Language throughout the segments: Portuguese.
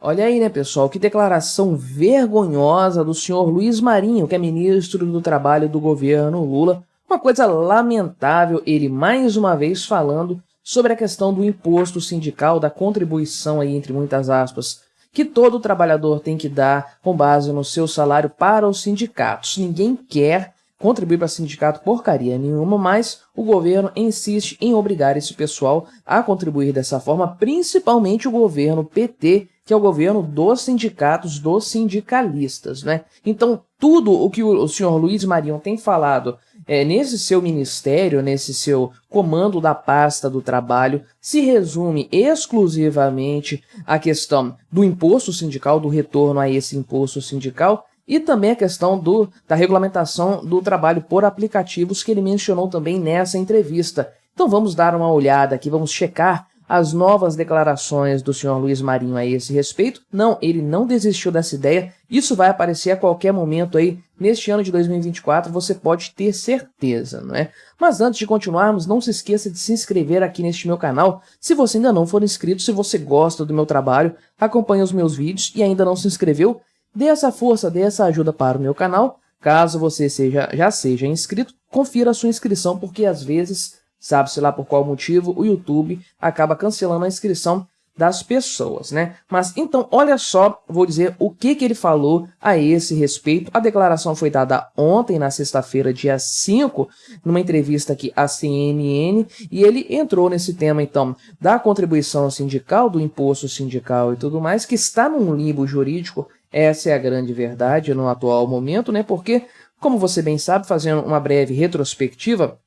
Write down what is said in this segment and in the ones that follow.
Olha aí, né, pessoal, que declaração vergonhosa do senhor Luiz Marinho, que é ministro do Trabalho do governo Lula. Uma coisa lamentável, ele mais uma vez falando sobre a questão do imposto sindical, da contribuição aí, entre muitas aspas, que todo trabalhador tem que dar com base no seu salário para os sindicatos. Ninguém quer contribuir para sindicato porcaria nenhuma, mas o governo insiste em obrigar esse pessoal a contribuir dessa forma, principalmente o governo PT, que é o governo dos sindicatos, dos sindicalistas, né? Então, tudo o que o senhor Luiz Marinho tem falado nesse seu ministério, nesse seu comando da pasta do trabalho, se resume exclusivamente à questão do imposto sindical, do retorno a esse imposto sindical, e também a questão da regulamentação do trabalho por aplicativos que ele mencionou também nessa entrevista. Então vamos dar uma olhada aqui, vamos checar as novas declarações do senhor Luiz Marinho a esse respeito. Não, ele não desistiu dessa ideia, isso vai aparecer a qualquer momento aí neste ano de 2024, você pode ter certeza, não é? Mas antes de continuarmos, não se esqueça de se inscrever aqui neste meu canal, se você ainda não for inscrito, se você gosta do meu trabalho, acompanha os meus vídeos e ainda não se inscreveu, dê essa força, dê essa ajuda para o meu canal. Caso você já seja inscrito, confira a sua inscrição, porque às vezes, sabe-se lá por qual motivo, o YouTube acaba cancelando a inscrição das pessoas, né? Mas então, olha só, vou dizer o que ele falou a esse respeito. A declaração foi dada ontem, na sexta-feira, dia 5, numa entrevista aqui à CNN, e ele entrou nesse tema, então, da contribuição sindical, do imposto sindical e tudo mais, que está num limbo jurídico. Essa é a grande verdade no atual momento, né? Porque, como você bem sabe, fazendo uma breve retrospectiva,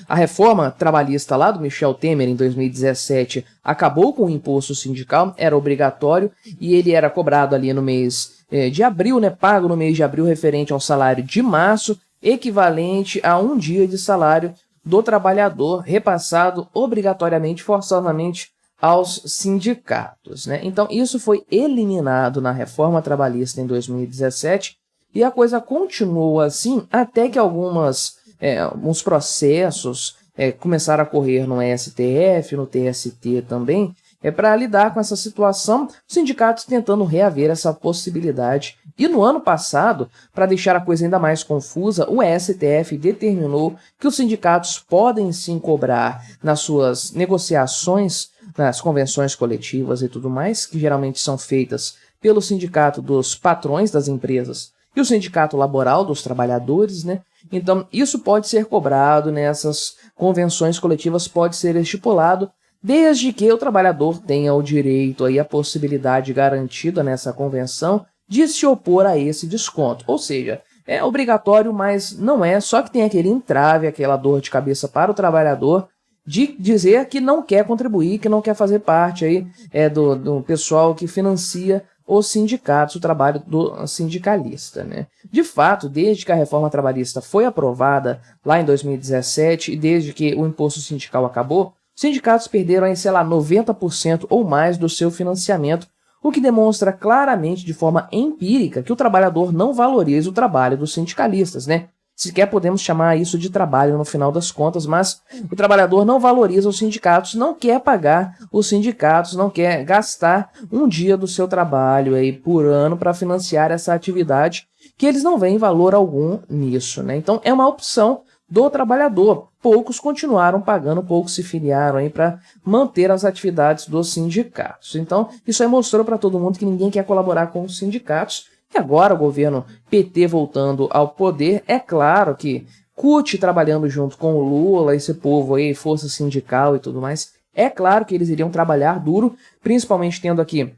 a reforma trabalhista lá do Michel Temer em 2017 acabou com o imposto sindical, era obrigatório e ele era cobrado ali no mês de abril, né? Pago no mês de abril referente ao salário de março, equivalente a um dia de salário do trabalhador repassado obrigatoriamente, forçosamente, aos sindicatos, né? Então, isso foi eliminado na reforma trabalhista em 2017 e a coisa continuou assim até que alguns processos começaram a correr no STF, no TST também, para lidar com essa situação, os sindicatos tentando reaver essa possibilidade. E no ano passado, para deixar a coisa ainda mais confusa, o STF determinou que os sindicatos podem sim cobrar nas suas negociações, nas convenções coletivas e tudo mais, que geralmente são feitas pelo sindicato dos patrões das empresas e o sindicato laboral dos trabalhadores, né? Então, isso pode ser cobrado nessas convenções coletivas, pode ser estipulado, desde que o trabalhador tenha o direito, aí, a possibilidade garantida nessa convenção de se opor a esse desconto. Ou seja, é obrigatório, mas não é, só que tem aquele entrave, aquela dor de cabeça para o trabalhador de dizer que não quer contribuir, que não quer fazer parte aí, do pessoal que financia os sindicatos, o trabalho do sindicalista, né? De fato, desde que a reforma trabalhista foi aprovada lá em 2017 e desde que o imposto sindical acabou, os sindicatos perderam aí, sei lá, 90% ou mais do seu financiamento, o que demonstra claramente, de forma empírica, que o trabalhador não valoriza o trabalho dos sindicalistas, né? Sequer podemos chamar isso de trabalho no final das contas, mas o trabalhador não valoriza os sindicatos, não quer pagar os sindicatos, não quer gastar um dia do seu trabalho aí por ano para financiar essa atividade, que eles não veem valor algum nisso, né? Então é uma opção do trabalhador. Poucos continuaram pagando, poucos se filiaram aí para manter as atividades dos sindicatos. Então isso aí mostrou para todo mundo que ninguém quer colaborar com os sindicatos. E agora o governo PT voltando ao poder, é claro que CUT trabalhando junto com o Lula, esse povo aí, força sindical e tudo mais, é claro que eles iriam trabalhar duro, principalmente tendo aqui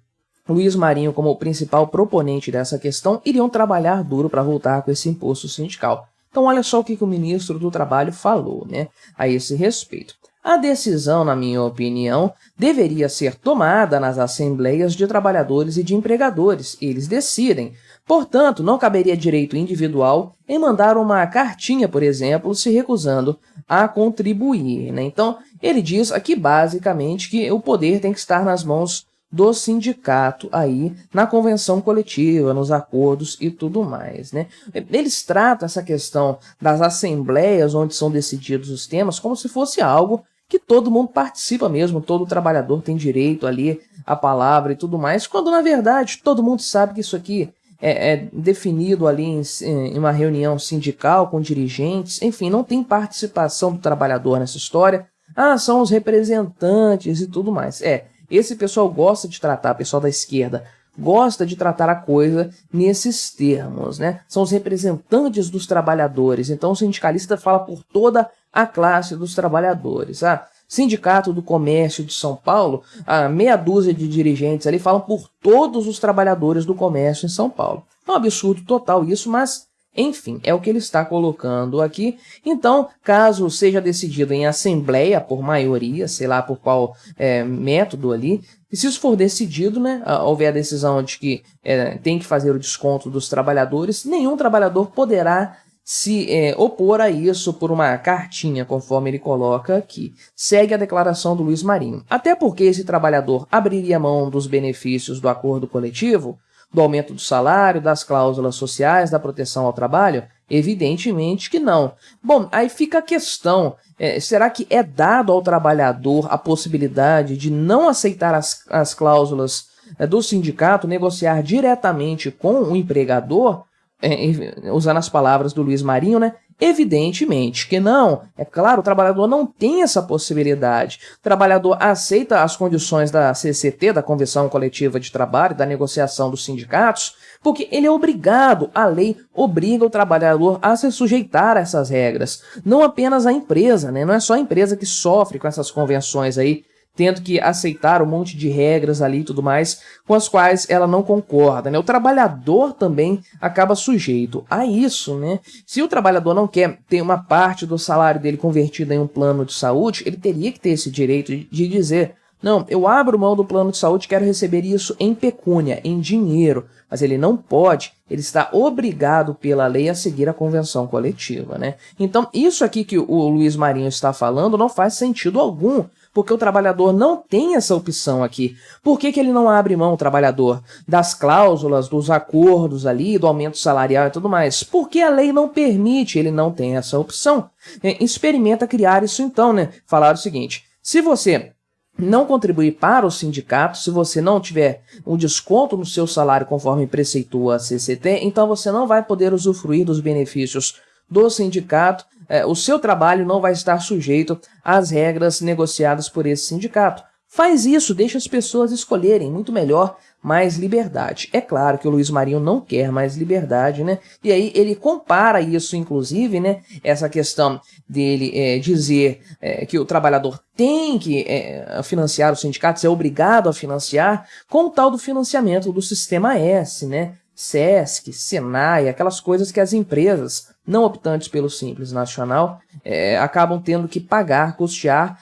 Luiz Marinho como o principal proponente dessa questão, iriam trabalhar duro para voltar com esse imposto sindical. Então olha só o que o ministro do Trabalho falou, né, a esse respeito. A decisão, na minha opinião, deveria ser tomada nas assembleias de trabalhadores e de empregadores. Eles decidem. Portanto, não caberia direito individual em mandar uma cartinha, por exemplo, se recusando a contribuir, né? Então, ele diz aqui basicamente que o poder tem que estar nas mãos do sindicato aí na convenção coletiva, nos acordos e tudo mais, né? Eles tratam essa questão das assembleias onde são decididos os temas como se fosse algo que todo mundo participa mesmo, todo trabalhador tem direito ali à palavra e tudo mais, quando na verdade todo mundo sabe que isso aqui é definido ali em uma reunião sindical com dirigentes, enfim, não tem participação do trabalhador nessa história. Ah, são os representantes e tudo mais. Esse pessoal gosta de tratar, pessoal da esquerda, gosta de tratar a coisa nesses termos, né? São os representantes dos trabalhadores, então o sindicalista fala por toda a classe dos trabalhadores. Sindicato do Comércio de São Paulo, a meia dúzia de dirigentes ali falam por todos os trabalhadores do comércio em São Paulo. É um absurdo total isso, mas enfim, é o que ele está colocando aqui. Então, caso seja decidido em assembleia por maioria, sei lá por qual método ali, e se isso for decidido, né, houver a decisão de que tem que fazer o desconto dos trabalhadores, nenhum trabalhador poderá se opor a isso por uma cartinha, conforme ele coloca aqui. Segue a declaração do Luiz Marinho. Até porque esse trabalhador abriria mão dos benefícios do acordo coletivo, do aumento do salário, das cláusulas sociais, da proteção ao trabalho? Evidentemente que não. Bom, aí fica a questão, será que é dado ao trabalhador a possibilidade de não aceitar as cláusulas do sindicato, negociar diretamente com o empregador? Usando as palavras do Luiz Marinho, né? Evidentemente que não. É claro, o trabalhador não tem essa possibilidade. O trabalhador aceita as condições da CCT, da Convenção Coletiva de Trabalho, da negociação dos sindicatos, porque ele é obrigado, a lei obriga o trabalhador a se sujeitar a essas regras. Não apenas a empresa, né? Não é só a empresa que sofre com essas convenções aí, tendo que aceitar um monte de regras ali e tudo mais, com as quais ela não concorda, né? O trabalhador também acaba sujeito a isso, né? Se o trabalhador não quer ter uma parte do salário dele convertida em um plano de saúde, ele teria que ter esse direito de dizer: não, eu abro mão do plano de saúde, quero receber isso em pecúnia, em dinheiro. Mas ele não pode, ele está obrigado pela lei a seguir a convenção coletiva, né? Então, isso aqui que o Luiz Marinho está falando não faz sentido algum, porque o trabalhador não tem essa opção aqui. Por que ele não abre mão, o trabalhador, das cláusulas, dos acordos ali, do aumento salarial e tudo mais? Porque a lei não permite, ele não tem essa opção. Experimenta criar isso então, né? Falar o seguinte: se você não contribuir para o sindicato, se você não tiver um desconto no seu salário conforme preceitua a CCT, então você não vai poder usufruir dos benefícios do sindicato, o seu trabalho não vai estar sujeito às regras negociadas por esse sindicato. Faz isso, deixa as pessoas escolherem, muito melhor, mais liberdade. É claro que o Luiz Marinho não quer mais liberdade, né? E aí ele compara isso, inclusive, né? Essa questão dele dizer que o trabalhador tem que financiar os sindicatos, é obrigado a financiar, com o tal do financiamento do Sistema S, né? SESC, SENAI, aquelas coisas que as empresas não optantes pelo Simples Nacional acabam tendo que pagar, custear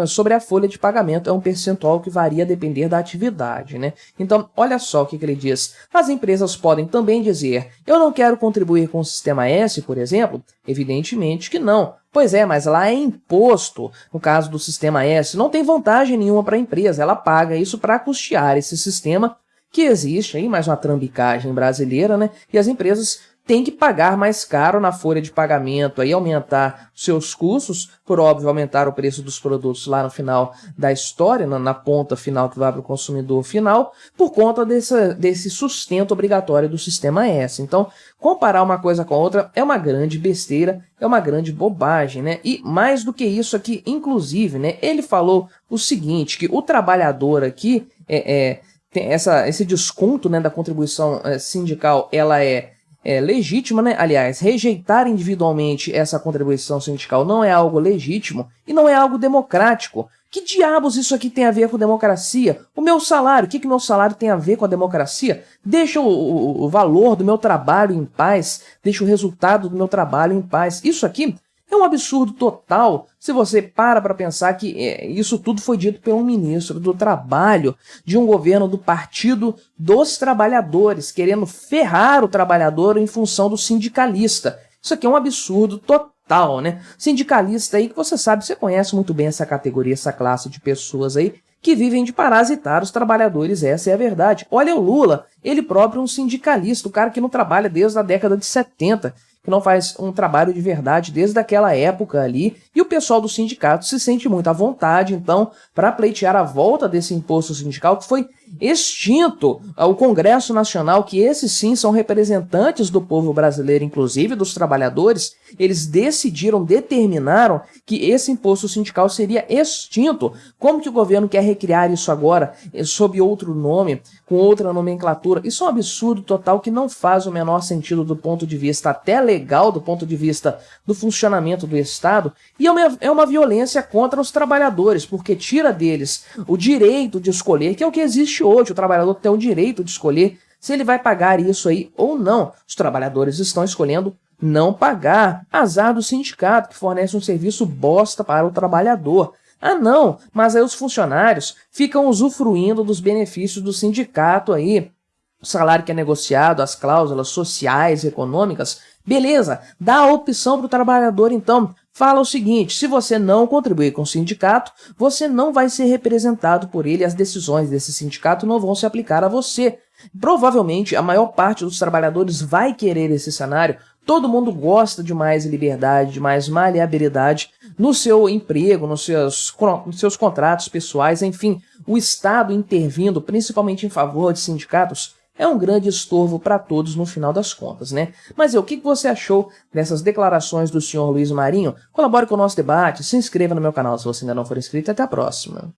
sobre a folha de pagamento. É um percentual que varia a depender da atividade, né? Então, olha só o que ele diz. As empresas podem também dizer: eu não quero contribuir com o Sistema S, por exemplo? Evidentemente que não. Pois é, mas lá é imposto. No caso do Sistema S, não tem vantagem nenhuma para a empresa. Ela paga isso para custear esse sistema que existe aí, mais uma trambicagem brasileira, né? E as empresas têm que pagar mais caro na folha de pagamento, aí aumentar seus custos, por óbvio, aumentar o preço dos produtos lá no final da história, na ponta final que vai para o consumidor final, por conta desse sustento obrigatório do Sistema S. Então, comparar uma coisa com a outra é uma grande besteira, é uma grande bobagem, né? E mais do que isso aqui, inclusive, né, ele falou o seguinte, que o trabalhador aqui tem esse desconto, né, da contribuição sindical, ela é legítima, né? Aliás, rejeitar individualmente essa contribuição sindical não é algo legítimo e não é algo democrático. Que diabos isso aqui tem a ver com democracia? O meu salário, o que meu salário tem a ver com a democracia? Deixa o valor do meu trabalho em paz, deixa o resultado do meu trabalho em paz. Isso aqui é um absurdo total se você para pensar que isso tudo foi dito pelo ministro do Trabalho de um governo do Partido dos Trabalhadores, querendo ferrar o trabalhador em função do sindicalista. Isso aqui é um absurdo total, né? Sindicalista aí, que você sabe, você conhece muito bem essa categoria, essa classe de pessoas aí que vivem de parasitar os trabalhadores, essa é a verdade. Olha o Lula, ele próprio é um sindicalista, o cara que não trabalha desde a década de 70, que não faz um trabalho de verdade desde aquela época ali, e o pessoal do sindicato se sente muito à vontade, então, para pleitear a volta desse imposto sindical que foi extinto ao Congresso Nacional, que esses sim são representantes do povo brasileiro, inclusive dos trabalhadores. Eles determinaram que esse imposto sindical seria extinto. Como que o governo quer recriar isso agora, sob outro nome, com outra nomenclatura? Isso é um absurdo total que não faz o menor sentido do ponto de vista até legal, do ponto de vista do funcionamento do Estado, e é uma violência contra os trabalhadores, porque tira deles o direito de escolher, que é o que existe hoje. O trabalhador tem o direito de escolher se ele vai pagar isso aí ou não. Os trabalhadores estão escolhendo não pagar. Azar do sindicato, que fornece um serviço bosta para o trabalhador. Ah não, mas aí os funcionários ficam usufruindo dos benefícios do sindicato aí. O salário que é negociado, as cláusulas sociais, econômicas, beleza, dá a opção para o trabalhador então. Fala o seguinte: se você não contribuir com o sindicato, você não vai ser representado por ele, as decisões desse sindicato não vão se aplicar a você. Provavelmente a maior parte dos trabalhadores vai querer esse cenário. Todo mundo gosta de mais liberdade, de mais maleabilidade no seu emprego, nos seus contratos pessoais, enfim. O Estado intervindo, principalmente em favor de sindicatos, é um grande estorvo para todos no final das contas, né? Mas o que você achou dessas declarações do senhor Luiz Marinho? Colabore com o nosso debate, se inscreva no meu canal se você ainda não for inscrito e até a próxima.